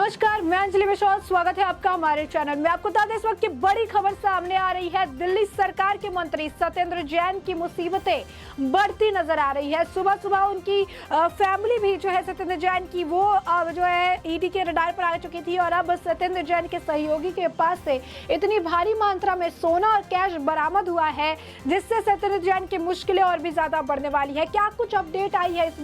नमस्कार, मैं अंजलि मिश्रा। स्वागत है आपका हमारे चैनल में। आपको बता दें इस वक्त की बड़ी खबर सामने आ रही है। दिल्ली सरकार के मंत्री सत्येंद्र जैन की मुसीबतें बढ़ती नजर आ रही है। सुबह सुबह उनकी फैमिली भी जो है सत्येंद्र जैन की वो जो है ईडी के रडार पर आ चुकी थी और अब सत्येंद्र जैन के सहयोगी के पास से इतनी भारी मात्रा में सोना और कैश बरामद हुआ है जिससे सत्येंद्र जैन की मुश्किलें और भी ज्यादा बढ़ने वाली है। क्या कुछ अपडेट आई है इस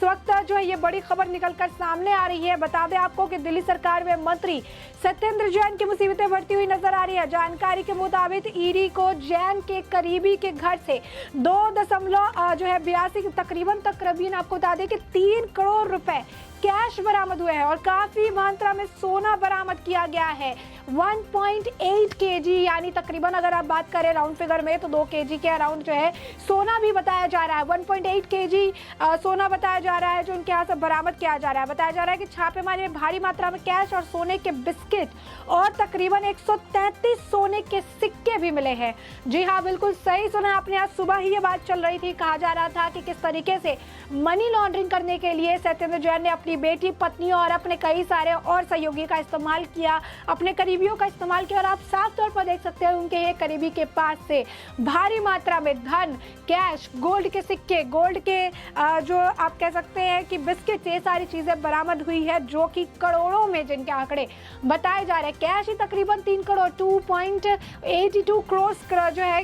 वक्त जो है ये बड़ी खबर निकलकर सामने आ रही है। बता दें आपको कि दिल्ली सरकार में मंत्री सत्येंद्र जैन की मुसीबतें बढ़ती हुई नजर आ रही है। जानकारी के मुताबिक ईडी को जैन के करीबी के घर से 2.82 तकरीबन आपको बता दें कि 3 करोड़ रुपए कैश बरामद हुए हैं और काफी मात्रा में सोना बरामद किया गया है। 1.8 केजी यानी तकरीबन अगर आप बात करें राउंड फिगर में तो 2 केजी के अराउंड जो है सोना भी बताया जा रहा है। 1.8 केजी सोना बताया जा रहा है जो उनके यहाँ से बरामद किया जा रहा है। बताया जा रहा है कि छापेमारी में भारी मात्रा में कैश और सोने के बिस्किट और तकरीबन 133 सोने के सिक्के भी मिले हैं। जी हाँ, बिल्कुल सही सुना आपने। आज सुबह ही ये बात चल रही थी, कहा जा रहा था कि किस तरीके से मनी लॉन्ड्रिंग करने के लिए सत्येंद्र जैन ने अपनी बेटी, पत्नी और अपने कई सारे और सहयोगी का इस्तेमाल किया, अपने करीबियों का इस्तेमाल किया। और आप साफ तौर पर देख सकते हैं उनके एक करीबी के पास से भारी मात्रा में धन, कैश, गोल्ड के सिक्के, गोल्ड के जो आप कह सकते हैं कि बिस्किट, ये सारी चीजें बरामद हुई है जो कि करोड़ों में जिनके आंकड़े बताए जा रहे हैं। कैश ही तकरीबन 3 करोड़ 2.82 करोड़ जो है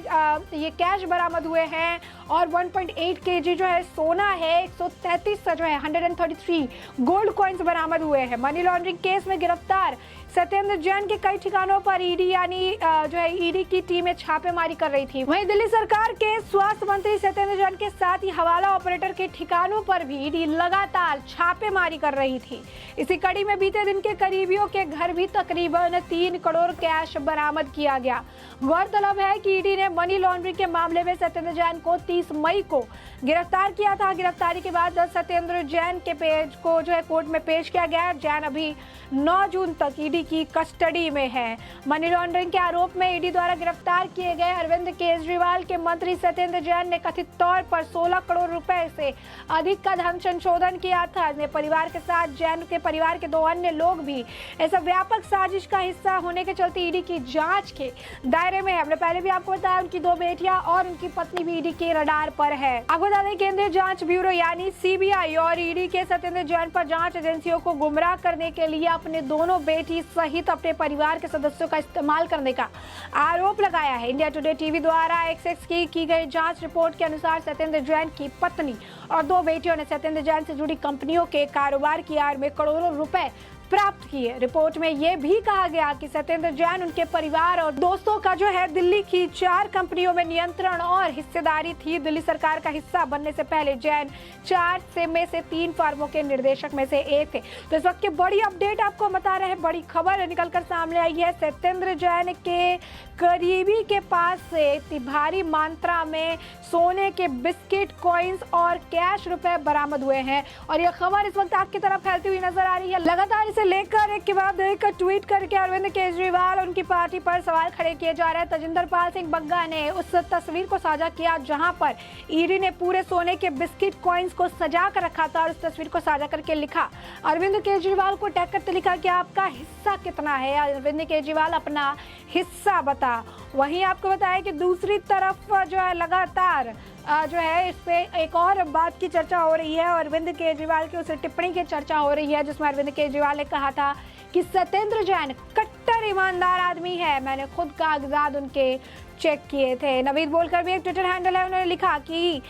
ये कैश बरामद हुए हैं और 1.8 केजी जो है सोना है, 133 जो है 133 गोल्ड कॉइन्स बरामद हुए हैं। मनी लॉन्ड्रिंग केस में गिरफ्तार सत्येंद्र जैन के कई ठिकानों पर ईडी यानी जो है ईडी की टीमें छापेमारी कर रही थी। वहीं दिल्ली सरकार के स्वास्थ्य मंत्री सत्येंद्र जैन के साथ ही हवाला ऑपरेटर के ठिकानों पर भी ईडी लगातार छापेमारी कर रही थी। इसी कड़ी में बीते दिन के करीबियों के घर भी तकरीबन 3 करोड़ कैश बरामद किया गया। गौरतलब है कि ईडी ने मनी लॉन्ड्रिंग के मामले में सत्येंद्र जैन को 30 मई को गिरफ्तार किया था। गिरफ्तारी के बाद सत्येंद्र जैन के पेज को जो है कोर्ट में पेश किया गया। जैन अभी 9 जून तक ईडी की कस्टडी में है। मनी लॉन्ड्रिंग के आरोप में ईडी द्वारा गिरफ्तार किए गए अरविंद केजरीवाल के मंत्री सत्येंद्र जैन ने कथित तौर पर 16 करोड़ रुपए से अधिक का धन संशोधन किया था। अपने परिवार के साथ जैन के परिवार के 2 अन्य लोग भी ऐसा व्यापक साजिश का हिस्सा होने के चलते ईडी की जांच के दायरे में है। हमने पहले भी आपको बताया उनकी 2 बेटियां और उनकी पत्नी भी ईडी के रडार पर है। आपको बता दें केंद्रीय जांच ब्यूरो यानी सीबीआई और ईडी के सत्येंद्र जैन पर जांच एजेंसियों को गुमराह करने के लिए अपने दोनों बेटी सहित अपने परिवार के सदस्यों का इस्तेमाल करने का आरोप लगाया है। इंडिया टुडे टीवी द्वारा एक्स की गई जांच रिपोर्ट के अनुसार सत्येंद्र जैन की पत्नी और 2 बेटियों ने सत्येंद्र जैन से जुड़ी कंपनियों के कारोबार की आड़ में करोड़ों रुपए प्राप्त किए। रिपोर्ट में यह भी कहा गया कि सत्येंद्र जैन, उनके परिवार और दोस्तों का जो है दिल्ली की 4 कंपनियों में नियंत्रण और हिस्सेदारी थी। दिल्ली सरकार का हिस्सा बनने से पहले जैन 4 में से 3 फर्मों के निर्देशक में से एक थे। तो इस वक्त की बड़ी अपडेट आपको बता रहे हैं, बड़ी खबर निकलकर सामने आई है। सत्येंद्र जैन के करीबी के पास से इतनी भारी मात्रा में सोने के बिस्किट, कॉइन्स और कैश रुपए बरामद हुए हैं और यह खबर इस वक्त आपकी तरफ फैलती हुई नजर आ रही है। लगातार इसे लेकर एक के बाद एक ट्वीट करके अरविंद केजरीवाल और उनकी पार्टी पर सवाल खड़े किए जा रहे हैं। तजिंदर पाल सिंह बग्गा ने उस तस्वीर को साझा किया जहां पर ईडी ने पूरे सोने के बिस्किट, कॉइन्स को सजा कर रखा था और उस तस्वीर को साझा करके लिखा, अरविंद केजरीवाल को टैग करते लिखा कि आपका हिस्सा कितना है। अरविंद केजरीवाल अपना हिस्सा बता। वहीं आपको बताया कि दूसरी तरफ जो है लगातार जो है इस पे एक और बात की चर्चा हो रही है। अरविंद केजरीवाल की उस टिप्पणी की चर्चा हो रही है जिसमें अरविंद केजरीवाल ने कहा था कि सत्येंद्र जैन कट्टर ईमानदार आदमी है, मैंने खुद कागजात उनके चेक किए थे। नवीद बोलकर भी एक ट्विटर हैंडल है, उन्होंने लिखा कि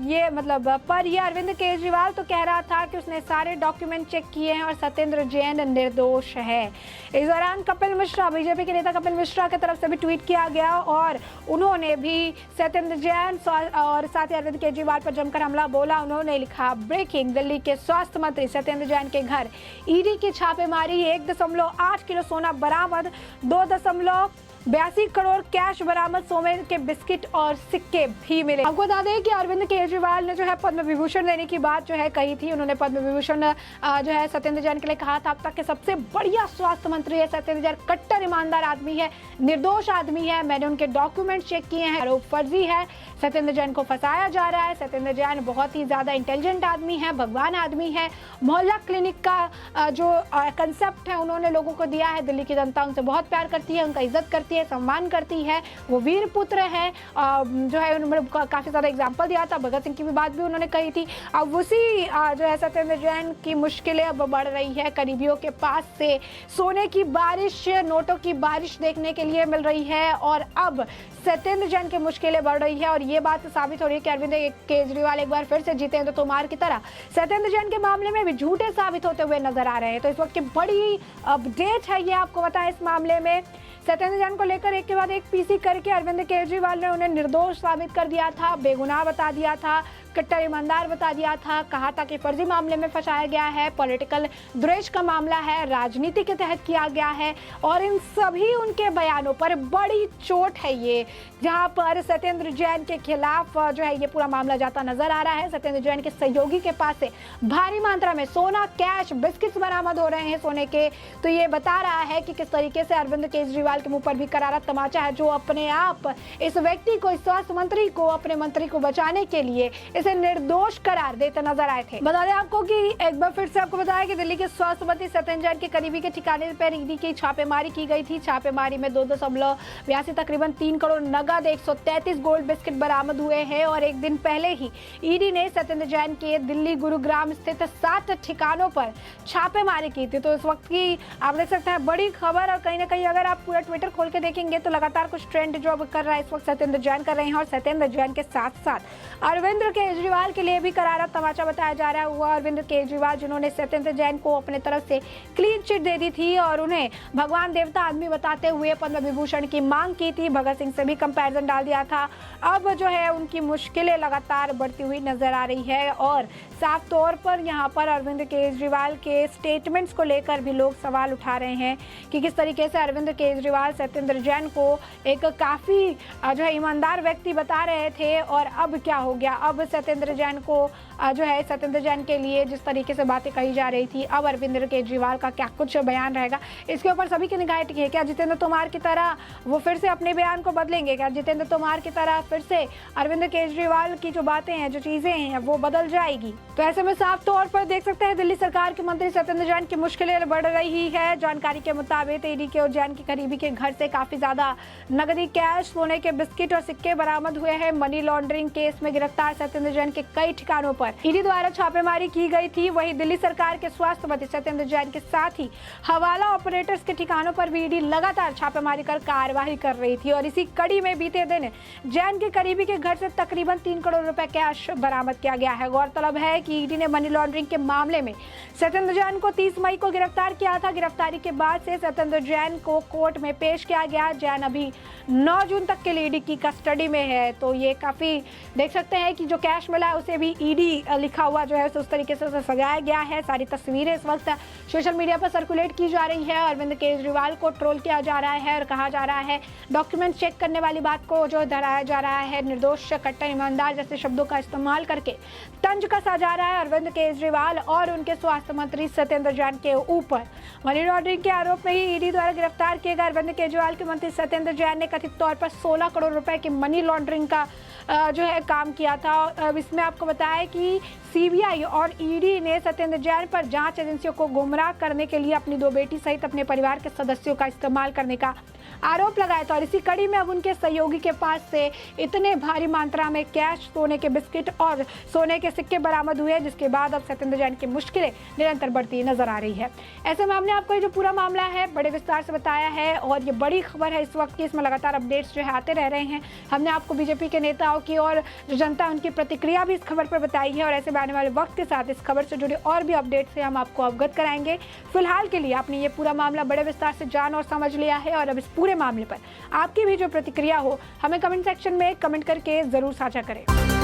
ये मतलब पर ये अरविंद केजरीवाल तो कह रहा था कि उसने सारे डॉक्यूमेंट चेक किए हैं और सत्येंद्र जैन निर्दोष है। इस दौरान कपिल मिश्रा, बीजेपी के नेता कपिल मिश्रा की तरफ से भी ट्वीट किया गया और उन्होंने भी सत्येंद्र जैन और साथ ही अरविंद केजरीवाल पर जमकर हमला बोला। उन्होंने लिखा, ब्रेकिंग, दिल्ली के स्वास्थ्य मंत्री सत्येंद्र जैन के घर ईडी की छापेमारी, 1.8 किलो सोना बरामद, 82 करोड़ कैश बरामद, सोने के बिस्किट और सिक्के भी मिले। आपको बता दें कि अरविंद केजरीवाल ने जो है पद्म विभूषण देने की बात जो है कही थी। उन्होंने पद्म विभूषण जो है सत्येंद्र जैन के लिए कहा था अब तक के सबसे बढ़िया स्वास्थ्य मंत्री है सत्येंद्र जैन, कट्टर ईमानदार आदमी है, निर्दोष आदमी है, मैंने उनके डॉक्यूमेंट चेक किए हैं, आरोप फर्जी है, सत्येंद्र जैन को फंसाया जा रहा है, सत्येंद्र जैन बहुत ही ज्यादा इंटेलिजेंट आदमी है, भगवान आदमी है, मोहल्ला क्लिनिक का जो कंसेप्ट है उन्होंने लोगों को दिया है, दिल्ली की जनता उनसे बहुत प्यार करती है, उनका इज्जत करती है, सम्मान करती है, वो वीर पुत्र है, जो है उन्होंने काफी सारा एग्जाम्पल दिया था, भगत सिंह की भी बात भी उन्होंने कही थी। अब उसी जो है सत्येंद्र जैन की मुश्किलें अब बढ़ रही है, करीबियों के पास से सोने की बारिश, नोटों की बारिश देखने के लिए मिल रही है और अब सत्येंद्र जैन की मुश्किलें बढ़ रही है और ये बात साबित हो रही है कि अरविंद केजरीवाल एक बार फिर से जितेंद्र तोमर की तरह सत्येंद्र जैन के मामले में भी झूठे साबित होते हुए नजर आ रहे हैं। तो इस वक्त की बड़ी अपडेट है ये, आपको बताया इस मामले में सत्येंद्र जैन को लेकर एक के बाद एक पीसी करके अरविंद केजरीवाल ने उन्हें निर्दोष साबित कर दिया था, बेगुनाह बता दिया था, कट्टर ईमानदार बता दिया था, कहा था कि फर्जी मामले में फंसाया गया है, पॉलिटिकल द्वेष का मामला है, राजनीति के तहत किया गया है और इन सभी उनके बयानों पर बड़ी चोट है ये, जहां पर सत्येंद्र जैन के खिलाफ जो है ये पूरा मामला जाता नजर आ रहा है। सत्येंद्र जैन के सहयोगी के पास से भारी मात्रा में सोना, कैश, बिस्किट्स बरामद हो रहे हैं सोने के। तो ये बता रहा है कि किस तरीके से अरविंद केजरीवाल के मुंह पर भी करारा तमाचा है, जो अपने आप इस व्यक्ति को, इस स्वास्थ्य मंत्री को, अपने मंत्री को बचाने के लिए इसे निर्दोष करार देते नजर आए थे। बता दें आपको कि एक बार फिर से आपको बताया कि दिल्ली के स्वास्थ्य मंत्री सत्येंद्र जैन के करीबी के ठिकाने पर ईडी की छापेमारी की गई थी। छापेमारी में 2.82 तकरीबन 3 करोड़ नगद, 133 गोल्ड बिस्किट बरामद हुए हैं और एक दिन पहले ही ईडी ने सत्येंद्र जैन के दिल्ली गुरुग्राम स्थित 7 ठिकानों पर छापेमारी की थी। तो इस वक्त की आप देख सकते हैं बड़ी खबर और कहीं ना कहीं अगर आप पूरा ट्विटर खोल के देखेंगे तो लगातार कुछ ट्रेंड जो अब कर रहा है इस वक्त सत्येंद्र जैन कर रहे हैं और सत्येंद्र जैन के साथ साथ अरविंद केजरीवाल के लिए भी करारा तमाचा बताया जा रहा है। हुआ अरविंद केजरीवाल जिन्होंने सत्येंद्र जैन को अपने तरफ से क्लीन चिट दे दी थी और उन्हें भगवान देवता आदमी बताते हुए पद्म विभूषण की मांग की थी, भगत सिंह से भी कंपैरिजन डाल दिया था। अब जो है उनकी मुश्किलें लगातार बढ़ती हुई नजर आ रही है और साफ तौर पर यहाँ पर अरविंद केजरीवाल के स्टेटमेंट्स को लेकर भी लोग सवाल उठा रहे हैं कि किस तरीके से अरविंद केजरीवाल सत्येंद्र जैन को एक काफ़ी जो है ईमानदार व्यक्ति बता रहे थे और अब क्या हो गया। अब सत्येंद्र जैन को जो है सत्येंद्र जैन के लिए जिस तरीके से बातें कही जा रही थी, अब अरविंद केजरीवाल का क्या कुछ बयान रहेगा, इसके ऊपर सभी की निगाहें टिकी है। क्या जितेंद्र तोमर की तरह वो फिर से अपने बयान को बदलेंगे? क्या जितेंद्र तोमर की तरह फिर से अरविंद केजरीवाल की जो बातें हैं, जो चीज़ें हैं, वो बदल जाएगी? तो ऐसे में साफ तौर पर देख सकते हैं दिल्ली सरकार के मंत्री सत्येंद्र जैन की मुश्किलें बढ़ रही है। जानकारी के मुताबिक ईडी के और जैन के करीबी के घर से काफ़ी ज़्यादा नकदी, कैश, सोने के बिस्किट और सिक्के बरामद हुए हैं। मनी लॉन्ड्रिंग केस में गिरफ्तार सत्येंद्र जैन के कई ठिकानों पर ईडी द्वारा छापेमारी की गई थी। वहीं दिल्ली सरकार के स्वास्थ्य मंत्री सत्येंद्र जैन के साथ ही हवाला ऑपरेटर्स के ठिकानों पर भी ईडी लगातार छापेमारी कर कार्रवाई कर रही थी और इसी कड़ी में बीते दिन जैन के करीबी के घर से तकरीबन 3 करोड़ रुपए कैश बरामद किया गया है। गौरतलब है कि ईडी ने मनी लॉन्ड्रिंग के मामले में सत्येंद्र जैन को 30 मई को गिरफ्तार किया था। गिरफ्तारी के बाद से सत्येंद्र जैन को कोर्ट में पेश किया गया। जैन अभी 9 जून तक के लिए ईडी की कस्टडी में है। तो ये काफी देख सकते हैं कि जो कैश मिला है उसे भी ईडी लिखा हुआ जो है उस तरीके से सजाया गया है। सारी तस्वीरें इस वक्त सोशल मीडिया पर सर्कुलेट की जा रही है। अरविंद केजरीवाल को ट्रोल किया जा रहा है और कहा जा रहा है, डॉक्यूमेंट चेक करने वाली बात को जो दोहराया जा रहा है, निर्दोष, कट्टर ईमानदार जैसे शब्दों का इस्तेमाल करके तंज कसा जा रहा है अरविंद केजरीवाल और उनके स्वास्थ्य मंत्री सत्येंद्र जैन के ऊपर। मनी लॉन्ड्रिंग के आरोप में ही ईडी द्वारा गिरफ्तार किए गए अरविंद केजरीवाल के मंत्री सत्येंद्र जैन ने कथित तौर पर 16 करोड़ रुपए की मनी लॉन्ड्रिंग का जो है काम किया था। अब इसमें आपको बताया कि सीबीआई और ईडी ने सत्येंद्र जैन पर जांच एजेंसियों को गुमराह करने के लिए अपनी 2 बेटी सहित अपने परिवार के सदस्यों का इस्तेमाल करने का आरोप लगाया था और इसी कड़ी में अब उनके सहयोगी के पास से इतने भारी मात्रा में कैश, सोने के बिस्किट और सोने के सिक्के बरामद हुए, जिसके बाद अब सत्येंद्र जैन की मुश्किलें निरंतर बढ़ती नजर आ रही है। ऐसे में हमने आपको ये जो पूरा मामला है बड़े विस्तार से बताया है और ये बड़ी खबर है इस वक्त की, इसमें लगातार अपडेट्स जो है आते रह रहे हैं। हमने आपको बीजेपी के नेताओं की और जो जनता उनकी प्रतिक्रिया भी इस खबर पर बताई है और ऐसे में आने वाले वक्त के साथ इस खबर से जुड़े और भी अपडेट से हम आपको अवगत कराएंगे। फिलहाल के लिए आपने ये पूरा मामला बड़े विस्तार से जान और समझ लिया है और अब इस पूरे मामले पर आपकी भी जो प्रतिक्रिया हो हमें कमेंट सेक्शन में कमेंट करके जरूर साझा करें।